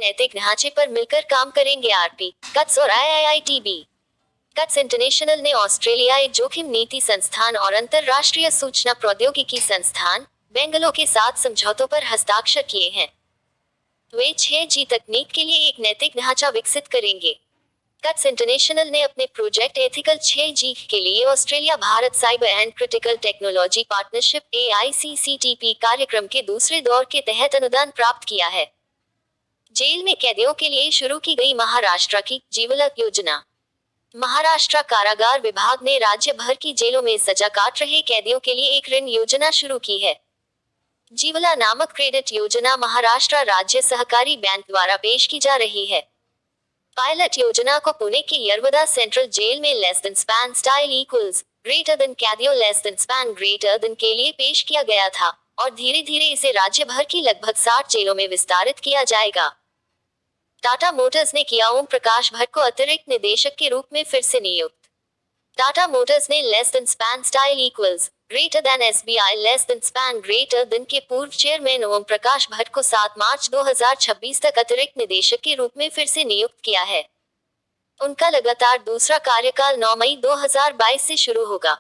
नैतिक ढांचे पर मिलकर काम करेंगे। आरपी कट्स और आईआईटीबी कट्स इंटरनेशनल ने ऑस्ट्रेलियाई जोखिम नीति संस्थान और अंतरराष्ट्रीय सूचना प्रौद्योगिकी संस्थान बेंगलो के साथ समझौतों पर हस्ताक्षर किए हैं। वे 6G तकनीक के लिए एक नैतिक ढांचा विकसित करेंगे। कट्स इंटरनेशनल ने अपने प्रोजेक्ट एथिकल 6G के लिए Australia Bharat cyber and critical technology partnership AICCTP कार्यक्रम के दूसरे दौर के तहत अनुदान प्राप्त किया है। जेल में कैदियों के लिए शुरू की गई महाराष्ट्र की जीवलक योजना। महाराष्ट्र कारागार विभाग ने राज्य भर की जेलों में सजा काट रहे कैदियों के लिए एक ऋण योजना शुरू की है। जीवला नामक क्रेडिट योजना महाराष्ट्र राज्य सहकारी बैंक द्वारा पेश की जा रही है। पायलट योजना को पुणे के यरवदा सेंट्रल जेल में less than span style equals greater than कैदियों less than span greater than के लिए पेश किया गया था और धीरे धीरे इसे राज्य भर की लगभग 60 जेलों में विस्तारित किया जाएगा। टाटा मोटर्स ने किया ओम प्रकाश भट्ट को अतिरिक्त निदेशक के रूप में फिर से नियुक्त। टाटा मोटर्स ने less than span style equals greater then SBI less than span greater than के पूर्व चेयरमैन ओम प्रकाश भट्ट को 7 मार्च 2026 तक अतिरिक्त निदेशक के रूप में फिर से नियुक्त किया है। उनका लगातार दूसरा कार्यकाल 9 मई 2022 से शुरू होगा।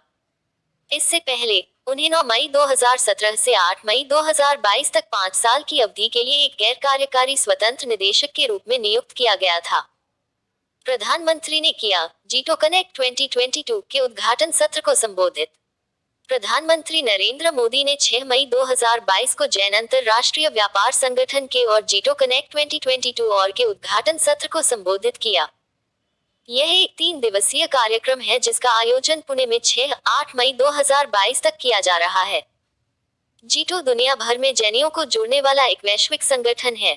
इससे पहले उन्हें 9 मई 2017 से 8 मई 2022 तक 5 साल की अवधि के लिए एक गैर कार्यकारी स्वतंत्र निदेशक के रूप में नियुक्त किया गया था। प्रधानमंत्री ने किया जीटो कनेक्ट 2022 के उद्घाटन सत्र को संबोधित। प्रधानमंत्री नरेंद्र मोदी ने 6 मई 2022 को जैन अंतरराष्ट्रीय व्यापार संगठन के और जीटो कनेक्ट 2022 और के उद्घाटन सत्र को संबोधित किया। यह एक 3 दिवसीय कार्यक्रम है जिसका आयोजन पुणे में 6-8 मई 2022 तक किया जा रहा है। जीटो दुनिया भर में जैनियों को जोड़ने वाला एक वैश्विक संगठन है।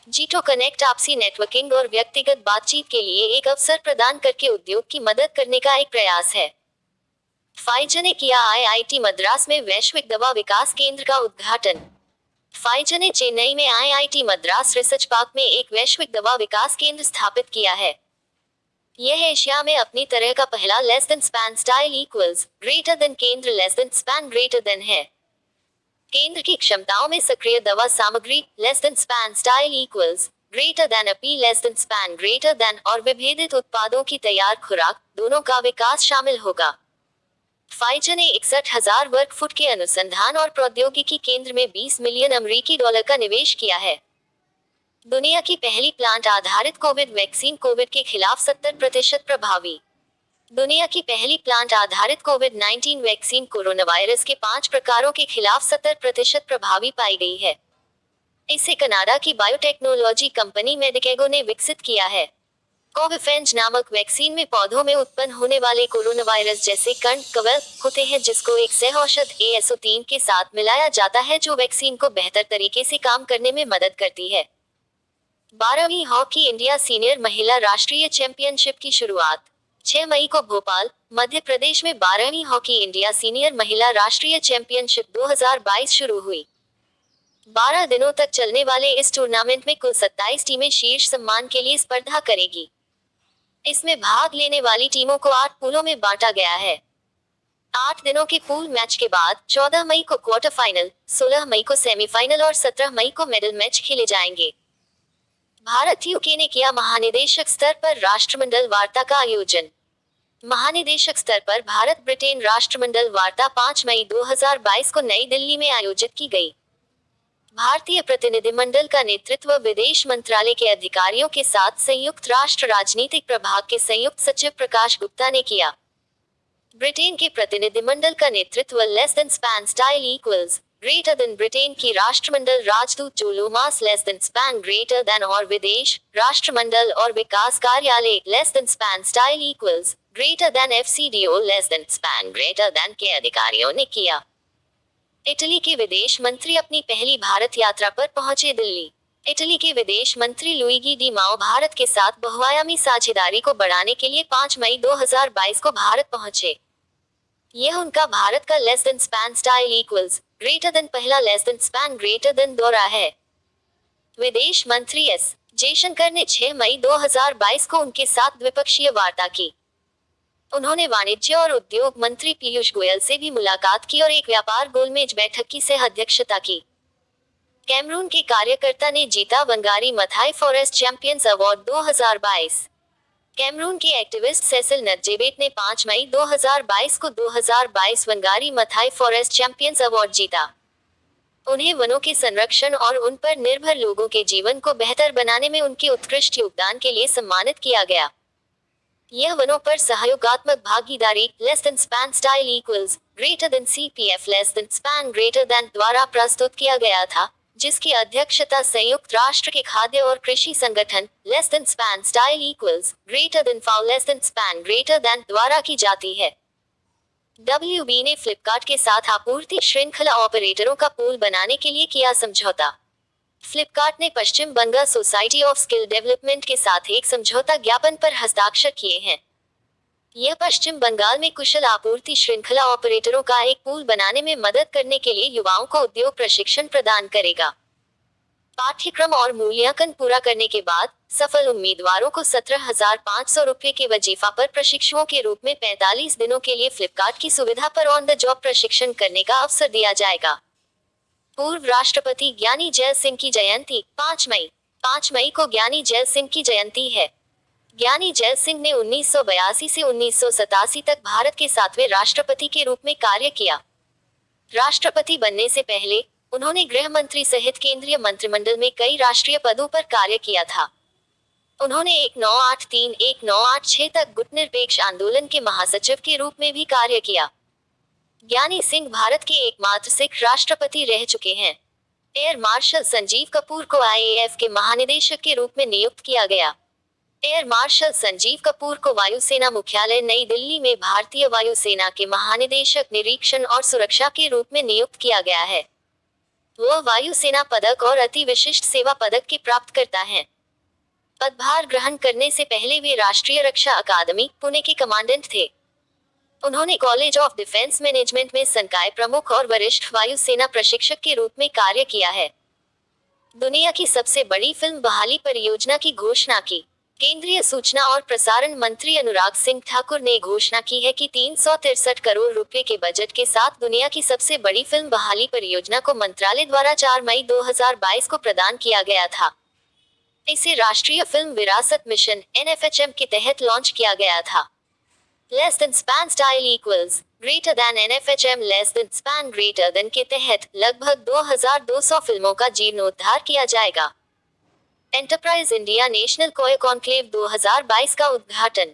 जीटो कनेक्ट आपसी नेटवर्किंग और व्यक्तिगत बातचीत के लिए एक अवसर प्रदान करके उद्योग की मदद करने का एक प्रयास है। फाइजर ने किया IIT मद्रास में वैश्विक दवा विकास केंद्र का उद्घाटन। फाइजर ने चेन्नई में IIT मद्रास रिसर्च पार्क में एक वैश्विक दवा विकास केंद्र स्थापित किया है। यह एशिया में अपनी तरह का पहला less than span style equals greater than केंद्र less than span greater than है। केंद्र की क्षमताओं में सक्रिय दवा सामग्री less than span style equals greater than अपी less than span greater than और विभेदित उत्पादों की तैयार खुराक दोनों का विकास शामिल होगा। फाइजर ने 61,000 वर्ग फुट के अनुसंधान और प्रौद्योगिकी केंद्र में $20 मिलियन अमेरिकी डॉलर का निवेश किया है। दुनिया की पहली प्लांट आधारित कोविड वैक्सीन कोविड के खिलाफ 70% प्रभावी। दुनिया की पहली प्लांट आधारित कोविड-19 वैक्सीन कोरोना वायरस के 5 प्रकारों के खिलाफ 70% प्रभावी पाई गई है। इसे कनाडा की बायोटेक्नोलॉजी कंपनी मेडिकेगो ने विकसित किया है। कोविफेंज नामक वैक्सीन में पौधों में उत्पन्न होने वाले कोरोना वायरस जैसे कण कवक होते हैं जिसको एक सह औषध ASO3 के साथ मिलाया जाता है जो वैक्सीन को बेहतर तरीके से काम करने में मदद करती है। 12वीं हॉकी इंडिया सीनियर महिला राष्ट्रीय चैंपियनशिप की शुरुआत 6 मई को भोपाल, मध्य प्रदेश में 12वीं हॉकी इंडिया सीनियर महिला राष्ट्रीय चैंपियनशिप 2022 शुरू हुई। 12 दिनों तक चलने वाले इस टूर्नामेंट में कुल 27 टीमें शीर्ष सम्मान के लिए स्पर्धा करेगी। इसमें भाग लेने वाली टीमों को 8 पूलों में बांटा गया है। 8 दिनों के पूल मैच के बाद 14 मई को क्वार्टर फाइनल, 16 मई को सेमीफाइनल और 17 मई को मेडल मैच खेले जाएंगे। भारत यूके ने किया महानिदेशक स्तर पर राष्ट्रमंडल वार्ता का आयोजन। महानिदेशक स्तर पर भारत ब्रिटेन राष्ट्रमंडल वार्ता 5 मई 2022 को नई दिल्ली में आयोजित की गई। भारतीय प्रतिनिधिमंडल का नेतृत्व विदेश मंत्रालय के अधिकारियों के साथ संयुक्त राष्ट्र राजनीतिक प्रभाग के संयुक्त सचिव प्रकाश गुप्ता ने किया। ब्रिटेन के प्रतिनिधिमंडल का नेतृत्व less than span style equals greater then Britain की राष्ट्रमंडल राजदूत जो Lomas less than span greater than और विदेश राष्ट्रमंडल और विकास कार्यालय less than span style equals greater then FCDO less than span greater than के अधिकारियों ने किया। इटली के विदेश मंत्री अपनी पहली भारत यात्रा पर पहुंचे दिल्ली। इटली के विदेश मंत्री लुइगी डी माओ भारत के साथ बहुआयामी साझेदारी को बढ़ाने के लिए 5 मई 2022 को भारत पहुंचे। यह उनका भारत का less than span style equals greater than पहला less than span greater than दौरा है। विदेश मंत्री एस जयशंकर ने 6 मई 2022 को उनके साथ द्विपक्षीय वार्ता की। उन्होंने वाणिज्य और उद्योग मंत्री पीयूष गोयल से भी मुलाकात की और एक व्यापार गोलमेज बैठक की सह अध्यक्षता की। कैमरून के कार्यकर्ता ने जीता Wangari Maathai forest champions award 2022। Cameroon के एक्टिविस्ट सेसिल नदजेबेट ने 5 मई 2022 को 2022 Wangari Maathai forest champions award जीता। उन्हें वनों के संरक्षण और उन पर निर्भर लोगों के जीवन को बेहतर बनाने में उनके उत्कृष्ट योगदान के लिए सम्मानित किया गया। यह वनों पर सहयोगात्मक भागीदारी less than span style equals greater then CPF less than span greater than द्वारा प्रस्तुत किया गया था, जिसकी अध्यक्षता संयुक्त राष्ट्र के खाद्य और कृषि संगठन less than span style equals greater than फाउ less than span greater than द्वारा की जाती है। WB ने फ्लिपकार्ट के साथ आपूर्ति श्रृंखला ऑपरेटरों का पूल बनाने के लिए किया समझौता। फ्लिपकार्ट ने Paschim Bangal society of skill development के साथ एक समझौता ज्ञापन पर हस्ताक्षर किए हैं। यह पश्चिम बंगाल में कुशल आपूर्ति श्रृंखला ऑपरेटरों का एक पूल बनाने में मदद करने के लिए युवाओं को उद्योग प्रशिक्षण प्रदान करेगा। पाठ्यक्रम और मूल्यांकन पूरा करने के बाद सफल उम्मीदवारों को 17,500 रुपये के वजीफा पर प्रशिक्षुओं के रूप में 45 दिनों के लिए फ्लिपकार्ट की सुविधा पर ऑन द जॉब प्रशिक्षण करने का अवसर दिया जाएगा। पूर्व राष्ट्रपति ज्ञानी जैल सिंह की जयंती 5 मई को ज्ञानी जैल सिंह की जयंती है। ज्ञानी जैल सिंह ने 1982 से 1987 तक भारत के 7वें राष्ट्रपति के रूप में कार्य किया। राष्ट्रपति बनने से पहले उन्होंने गृह मंत्री सहित केंद्रीय मंत्रिमंडल में कई राष्ट्रीय पदों पर कार्य किया था। उन्होंने 1983-1986 तक गुटनिरपेक्ष आंदोलन के महासचिव के रूप में भी कार्य किया। ज्ञानी सिंह भारत के एकमात्र सिख राष्ट्रपति रह चुके हैं। एयर मार्शल संजीव कपूर को IAF के महानिदेशक के रूप में नियुक्त किया गया। एयर मार्शल संजीव कपूर को वायुसेना मुख्यालय नई दिल्ली में भारतीय वायुसेना के महानिदेशक निरीक्षण और सुरक्षा के रूप में नियुक्त किया गया है। वह वायुसेना पदक और अति विशिष्ट सेवा पदक के प्राप्तकर्ता हैं। पदभार ग्रहण करने से पहले वे राष्ट्रीय रक्षा अकादमी पुणे के कमांडेंट थे। उन्होंने कॉलेज ऑफ डिफेंस मैनेजमेंट में संकाय प्रमुख और वरिष्ठ वायुसेना प्रशिक्षक के रूप में कार्य किया है। दुनिया की सबसे बड़ी फिल्म बहाली परियोजना की घोषणा की। केंद्रीय सूचना और प्रसारण मंत्री अनुराग सिंह ठाकुर ने घोषणा की है कि 363 करोड़ रुपए के बजट के साथ दुनिया की सबसे बड़ी फिल्म बहाली परियोजना को मंत्रालय द्वारा 4 मई 2022 को प्रदान किया गया था। इसे राष्ट्रीय फिल्म विरासत मिशन NFHM के तहत लॉन्च किया गया था। Less than span style equals greater then NFHM less than span greater than के तहत लगभग 2200 फिल्मों का जीर्णोद्धार किया जाएगा। एंटरप्राइज इंडिया नेशनल कोय कॉन्क्लेव 2022 का उद्घाटन।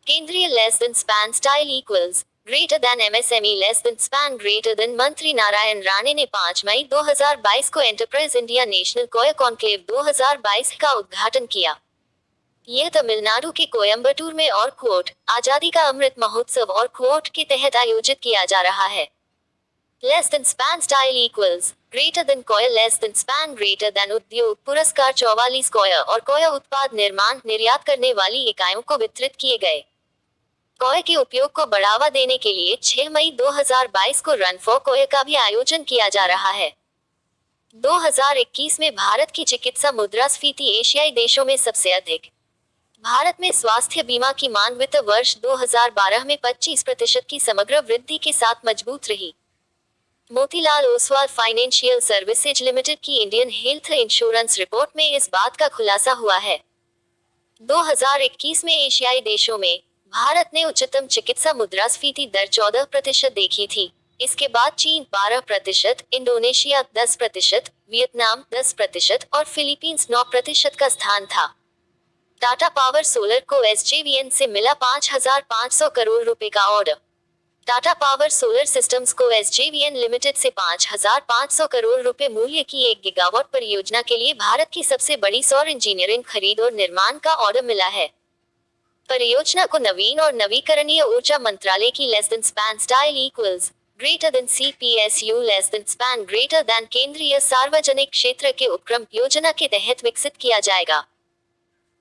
केंद्रीय less than span style equals greater then MSME less than span greater then मंत्री नारायण राणे ने 5 मई 2022 को एंटरप्राइज इंडिया नेशनल कोय कॉन्क्लेव 2022 का उद्घाटन किया। यह तमिलनाडु के कोयम्बटूर में और क्वोट आजादी का अमृत महोत्सव और क्वोट के तहत आयोजित किया जा रहा है। Less than span style equals greater than कोय less than span greater than उद्योग पुरस्कार 44 कोय और कोय उत्पाद निर्माण निर्यात करने वाली इकाइयों को वितरित किए गए। कोय के उपयोग को बढ़ावा देने के लिए 6 मई 2022 को रन फॉर कोय का भी आयोजन किया जा रहा है। 2021 में भारत की चिकित्सा मुद्रास्फीति एशियाई देशों में सबसे अधिक। भारत में स्वास्थ्य बीमा की मांग वित्त वर्ष 2012 में 25% की समग्र वृद्धि के साथ मजबूत रही। Motilal Oswal financial services limited की इंडियन हेल्थ इंश्योरेंस रिपोर्ट में इस बात का खुलासा हुआ है। 2021 में एशियाई देशों में भारत ने उच्चतम चिकित्सा मुद्रास्फीति दर 14% देखी थी। इसके बाद चीन 12%, इंडोनेशिया 10%, वियतनाम 10% और फिलीपींस 9% का स्थान था। टाटा पावर सोलर को SJVN से मिला 5,500 करोड़ रुपए का order. Tata power solar systems को SJVN लिमिटेड से 5,500 करोड़ रुपए मूल्य की 1 गीगावाट परियोजना के लिए भारत की सबसे बड़ी सौर इंजीनियरिंग खरीद और निर्माण का ऑर्डर मिला है। परियोजना को नवीन और नवीकरणीय ऊर्जा मंत्रालय की less than span style equals greater then CPSU less than span greater then केंद्रीय सार्वजनिक क्षेत्र के उपक्रम योजना के तहत विकसित किया जाएगा।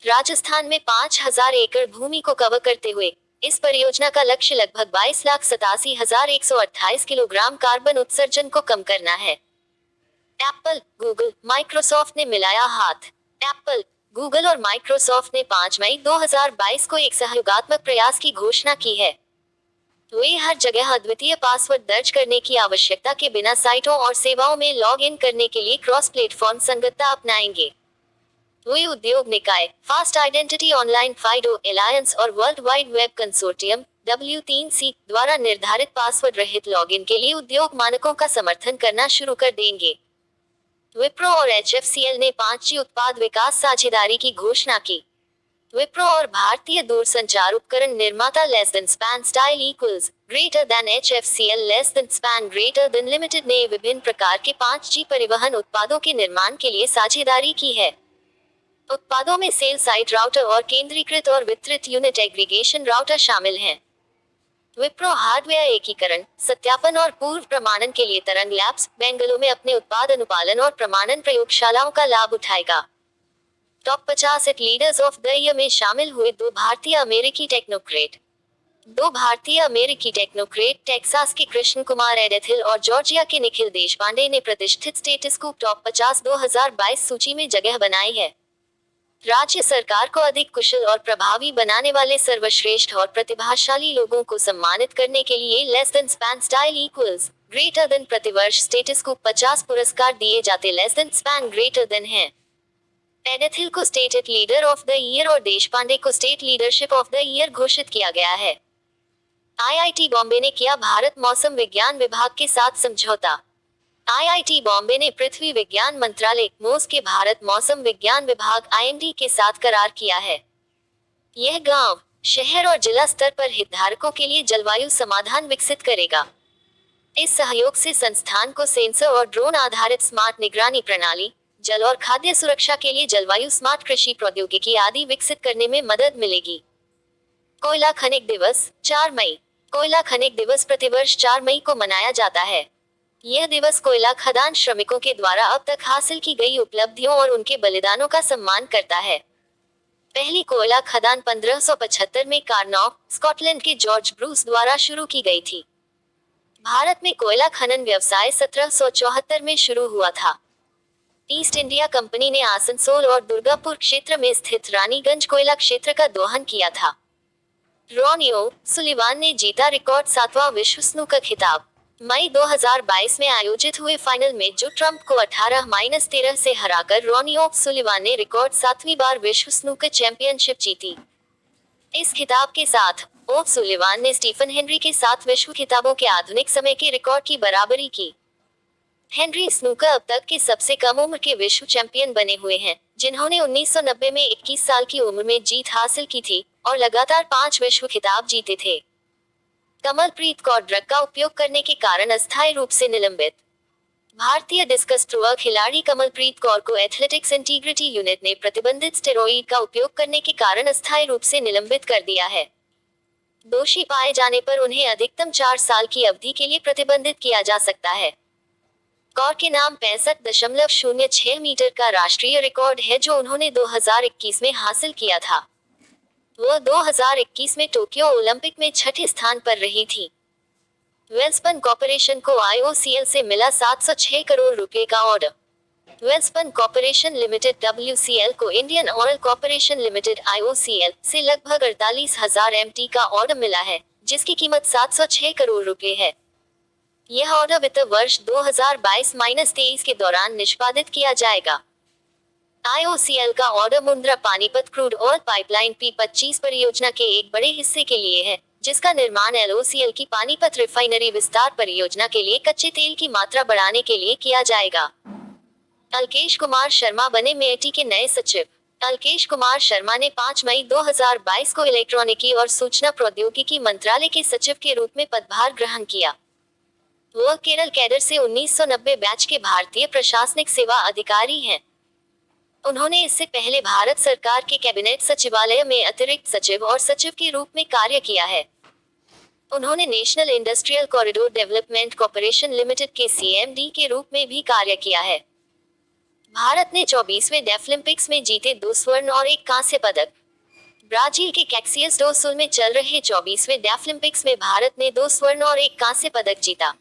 राजस्थान में 5,000 एकड़ भूमि को कवर करते हुए इस परियोजना का लक्ष्य लगभग 22,87,128 किलोग्राम कार्बन उत्सर्जन को कम करना है। एप्पल, गूगल, माइक्रोसॉफ्ट ने मिलाया हाथ। एप्पल, गूगल और माइक्रोसॉफ्ट ने 5 मई 2022 को एक सहयोगात्मक प्रयास की घोषणा की है। वे हर जगह अद्वितीय पासवर्ड दर्ज करने की आवश्यकता के बिना साइटों और सेवाओं में लॉग इन करने के लिए क्रॉस प्लेटफॉर्म संगतता अपनाएंगे। वे उद्योग निकाय, fast identity online FIDO alliance और world wide web consortium W3C द्वारा निर्धारित पासवर्ड रहित लॉगिन के लिए उद्योग मानकों का समर्थन करना शुरू कर देंगे। विप्रो और HFCL ने 5G उत्पाद विकास साझेदारी की घोषणा की। विप्रो और भारतीय दूरसंचार उपकरण निर्माता less than span style equals greater then HFCL less than span greater then limited ने विभिन्न प्रकार के 5G परिवहन उत्पादों के निर्माण के लिए साझेदारी की है। उत्पादों में सेल साइट राउटर और केंद्रीकृत और वितरित यूनिट एग्रीगेशन राउटर शामिल हैं। विप्रो हार्डवेयर एकीकरण, सत्यापन और पूर्व प्रमाणन के लिए तरंग लैब्स बेंगलुरु में अपने उत्पाद अनुपालन और प्रमाणन प्रयोगशालाओं का लाभ उठाएगा। Top 50 it leaders of the year में शामिल हुए दो भारतीय अमेरिकी टेक्नोक्रेट टेक्सास के कृष्ण कुमार एडेथिल और जॉर्जिया के निखिल देशपांडे ने प्रतिष्ठित स्टेटस कुक टॉप 50 2022 सूची में जगह बनाई है। राज्य सरकार को अधिक कुशल और प्रभावी बनाने वाले सर्वश्रेष्ठ और प्रतिभाशाली लोगों को सम्मानित करने के लिए less than span style equals greater then प्रतिवर्ष स्टेटस को 50 पुरस्कार दिए जाते less than span greater then हैं। एडेथिल को state leader of the year और देशपांडे को state leadership of the year घोषित किया गया है। IIT बॉम्बे ने किया भारत मौसम विज्ञान विभाग के साथ समझौता। IIT बॉम्बे ने पृथ्वी विज्ञान मंत्रालय मोस के भारत मौसम विज्ञान विभाग IMD के साथ करार किया है। यह गांव, शहर और जिला स्तर पर हितधारकों के लिए जलवायु समाधान विकसित करेगा। इस सहयोग से संस्थान को सेंसर और ड्रोन आधारित स्मार्ट निगरानी प्रणाली, जल और खाद्य सुरक्षा के लिए जलवायु स्मार्ट कृषि प्रौद्योगिकी आदि विकसित करने में मदद मिलेगी। कोयला खनिक दिवस 4 मई। कोयला खनिक दिवस प्रतिवर्ष 4 मई को मनाया जाता है। यह दिवस कोयला खदान श्रमिकों के द्वारा अब तक हासिल की गई उपलब्धियों और उनके बलिदानों का सम्मान करता है। पहली कोयला खदान 1575 में कार्नॉक, स्कॉटलैंड के जॉर्ज ब्रूस द्वारा शुरू की गई थी। भारत में कोयला खनन व्यवसाय 1774 में शुरू हुआ था। ईस्ट इंडिया कंपनी ने आसनसोल और दुर्गापुर क्षेत्र में स्थित रानीगंज कोयला क्षेत्र का दोहन किया था। रॉन सुलिवान ने जीता रिकॉर्ड 7वां विश्व स्नूकर खिताब। मई 2022 में आयोजित हुए फाइनल में जो ट्रंप को 18-13 से हराकर रॉनी सुलिवान ने रिकॉर्ड 7वीं बार विश्व स्नूकर चैंपियनशिप जीती। इस खिताब के साथ सुलिवान ने स्टीफन हेनरी के साथ विश्व खिताबों के आधुनिक समय के रिकॉर्ड की बराबरी की। हेनरी स्नूकर अब तक के सबसे कम उम्र के विश्व चैंपियन बने हुए हैं, जिन्होंने 1990 में 21 साल की उम्र में जीत हासिल की थी और लगातार 5 विश्व खिताब जीते थे। कमलप्रीत कौर ड्रग का उपयोग करने के कारण अस्थायी रूप से निलंबित। भारतीय डिस्कस थ्रोअर खिलाड़ी कमलप्रीत कौर को एथलेटिक्स इंटीग्रिटी यूनिट ने प्रतिबंधित स्टेरॉइड का उपयोग करने के कारण अस्थायी रूप से निलंबित कर दिया है। दोषी पाए जाने पर उन्हें अधिकतम 4 साल की अवधि के लिए प्रतिबंधित किया जा सकता है। कौर के नाम 65.06 मीटर का राष्ट्रीय रिकॉर्ड है जो उन्होंने 2021 में हासिल किया था। वह 2021 में टोक्यो ओलंपिक में 6ठे स्थान पर रही थी। वेल्सपन कॉर्पोरेशन को IOCL से मिला 706 करोड़ रुपए का order. Welspun corporation limited WCL को Indian oil corporation limited IOCL से लगभग 48,000 MT का ऑर्डर मिला है, जिसकी कीमत 706 करोड़ रुपए है। यह ऑर्डर वित्त वर्ष 2022-23 के दौरान निष्पादित किया जाएगा। IOCL का order Mundra Panipat crude oil pipeline P25 परियोजना के एक बड़े हिस्से के लिए है, जिसका निर्माण LOCL की पानीपत रिफाइनरी विस्तार परियोजना के लिए कच्चे तेल की मात्रा बढ़ाने के लिए किया जाएगा। अल्केश कुमार शर्मा बने मेटी के नए सचिव। अल्केश कुमार शर्मा ने 5 मई 2022 को इलेक्ट्रॉनिकी और सूचना प्रौद्योगिकी मंत्रालय के सचिव के रूप में पदभार ग्रहण किया। वह केरल कैडर से 1990 बैच के भारतीय प्रशासनिक सेवा अधिकारी हैं। उन्होंने इससे पहले भारत सरकार के कैबिनेट सचिवालय में अतिरिक्त सचिव और सचिव के रूप में कार्य किया है। उन्होंने national industrial corridor development corporation limited के CMD के रूप में भी कार्य किया है। भारत ने 24वें डेफलिम्पिक्स में जीते 2 स्वर्ण और 1 कांस्य पदक। ब्राजील के कैक्सियस डो सुल में चल रहे 24वें डेफलिम्पिक्स में भारत ने 2 स्वर्ण और 1 कांस्य पदक जीता।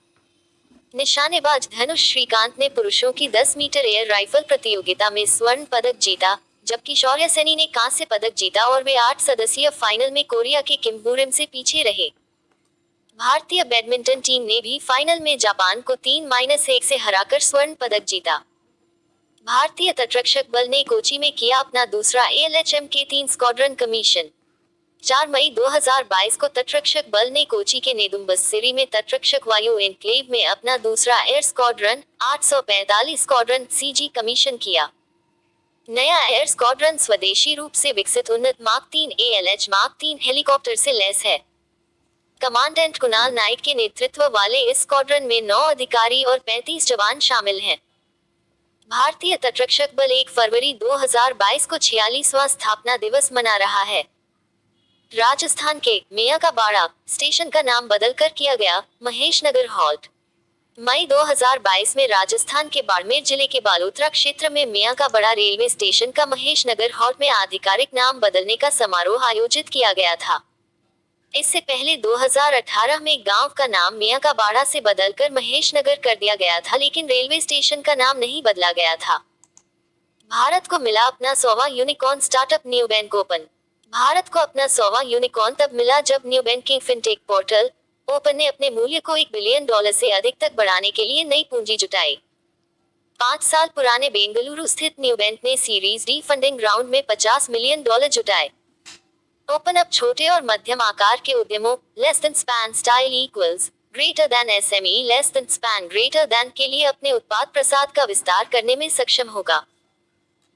निशानेबाज धनुष श्रीकांत ने पुरुषों की 10 मीटर एयर राइफल प्रतियोगिता में स्वर्ण पदक जीता, जबकि शौर्य सैनी ने कांस्य पदक जीता और वे 8 सदस्यीय फाइनल में कोरिया के किम बुरेम से पीछे रहे। भारतीय बैडमिंटन टीम ने भी फाइनल में जापान को 3-1 से हराकर स्वर्ण पदक जीता। भारतीय तटरक्षक बल ने कोची में किया अपना दूसरा ALHM K3 स्क्वाड्रन कमीशन। 4 मई 2022 को तटरक्षक बल ने कोची के नेदुम्बस्सिरी में तटरक्षक वायु एनक्लेव में अपना दूसरा air squadron 845 squadron CG commission किया। नया एयर स्क्वाड्रन स्वदेशी रूप से विकसित उन्नत मार्क 3 ALH मार्क 3 हेलीकॉप्टर से लैस है। कमांडेंट कुणाल नाइक के नेतृत्व वाले इस स्क्वाड्रन में 9 अधिकारी और 35 जवान शामिल हैं। भारतीय तटरक्षक बल 1 फरवरी 2022 को 46वां स्थापना दिवस मना रहा है। राजस्थान के मियां का बाड़ा स्टेशन का नाम बदलकर किया गया महेशनगर हॉल्ट। मई 2022 में राजस्थान के बाड़मेर जिले के बालोतरा क्षेत्र में मियां का बड़ा रेलवे स्टेशन का महेशनगर हॉल्ट में आधिकारिक नाम बदलने का समारोह आयोजित किया गया था। इससे पहले 2018 में गांव का नाम मियां का बाड़ा से बदलकर महेशनगर कर दिया गया था, लेकिन रेलवे स्टेशन का नाम नहीं बदला गया था। भारत को मिला अपना 100वां unicorn startup new bank open. Bharat को अपना 100वां यूनिकॉर्न तब मिला जब new banking fintech portal open ने अपने मूल्य को $1 बिलियन से अधिक तक बढ़ाने के लिए नई पूंजी जुटाई। 5 साल पुराने बेंगलुरु स्थित न्यू बैंक ने सीरीज डी फंडिंग राउंड में $50 मिलियन जुटाए। ओपन अप छोटे और मध्यम आकार के उद्यमों less than span style equals greater then SME less than span greater than के लिए अपने उत्पाद प्रसाद का विस्तार करने में सक्षम होगा।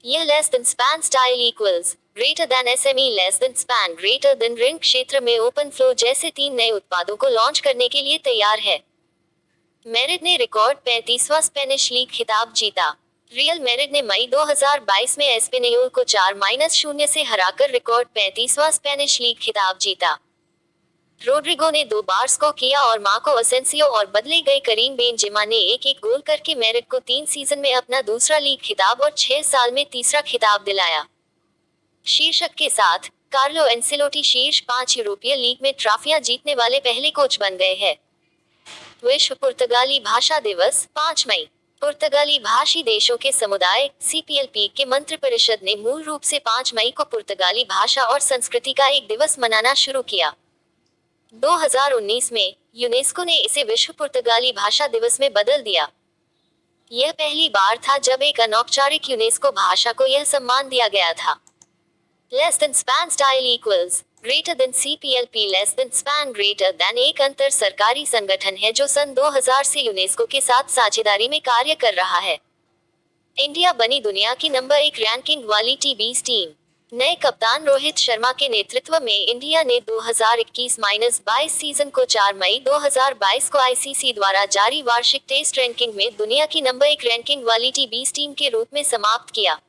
यह less than span style equals greater then SME less than span greater then ऋण क्षेत्र में ओपन फ्लो जैसे 3 नए उत्पादों को लॉन्च करने के लिए तैयार है। मेरिड ने रिकॉर्ड 35वां स्पेनिश लीग खिताब जीता। रियल मेरिड ने मई 2022 में एस्पेनियोल को 4-0 से हराकर रिकॉर्ड 35वां स्पेनिश लीग खिताब जीता। रोड्रिगो ने 2 बार स्कोर किया और मार्को असेंसियो और बदले गए करीम बेंजेमा ने एक गोल करके मेरिड को 3 सीजन में अपना दूसरा लीग खिताब और 6 साल में तीसरा खिताब दिलाया। शीर्षक के साथ कार्लो एंसेलोटी शीर्ष 5 यूरोपीय लीग में ट्रॉफियां जीतने वाले पहले कोच बन गए हैं। विश्व पुर्तगाली भाषा दिवस 5 मई। पुर्तगाली भाषी देशों के समुदाय CPLP के मंत्रिपरिषद ने मूल रूप से 5 मई को पुर्तगाली भाषा और संस्कृति का एक दिवस मनाना शुरू किया। 2019 में यूनेस्को ने इसे विश्व पुर्तगाली भाषा दिवस में बदल दिया। यह पहली बार था जब एक अनौपचारिक यूनेस्को भाषा को यह सम्मान दिया गया था। Less than span style equals greater then CPLP less than span greater then एक अंतर सरकारी संगठन है जो सन 2000 से यूनेस्को के साथ साझेदारी में कार्य कर रहा है। इंडिया बनी दुनिया की नंबर 1 रैंकिंग वाली T20 टीम। नए कप्तान रोहित शर्मा के नेतृत्व में इंडिया ने 2021-22 सीजन को 4 मई 2022 को ICC द्वारा जारी वार्षिक टेस्ट रैंकिंग में दुनिया की नंबर 1 रैंकिंग वाली T20 टीम के रूप में समाप्त किया।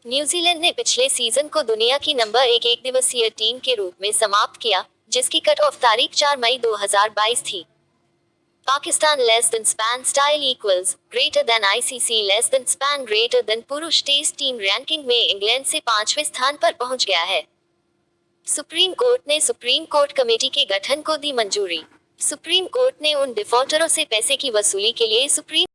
न्यूजीलैंड ने पिछले सीजन को दुनिया की नंबर 1 एक दिवसीय टीम के रूप में समाप्त किया, जिसकी कट ऑफ तारीख 4 मई 2022 थी। Pakistan less than span style equals greater then ICC less than span greater then पुरुष टेस्ट टीम रैंकिंग में इंग्लैंड से 5वें स्थान पर पहुंच गया है। सुप्रीम कोर्ट ने सुप्रीम कोर्ट कमेटी के गठन को दी मंजूरी। सुप्रीम कोर्ट ने उन डिफॉल्टरों से पैसे की वसूली के लिए सुप्रीम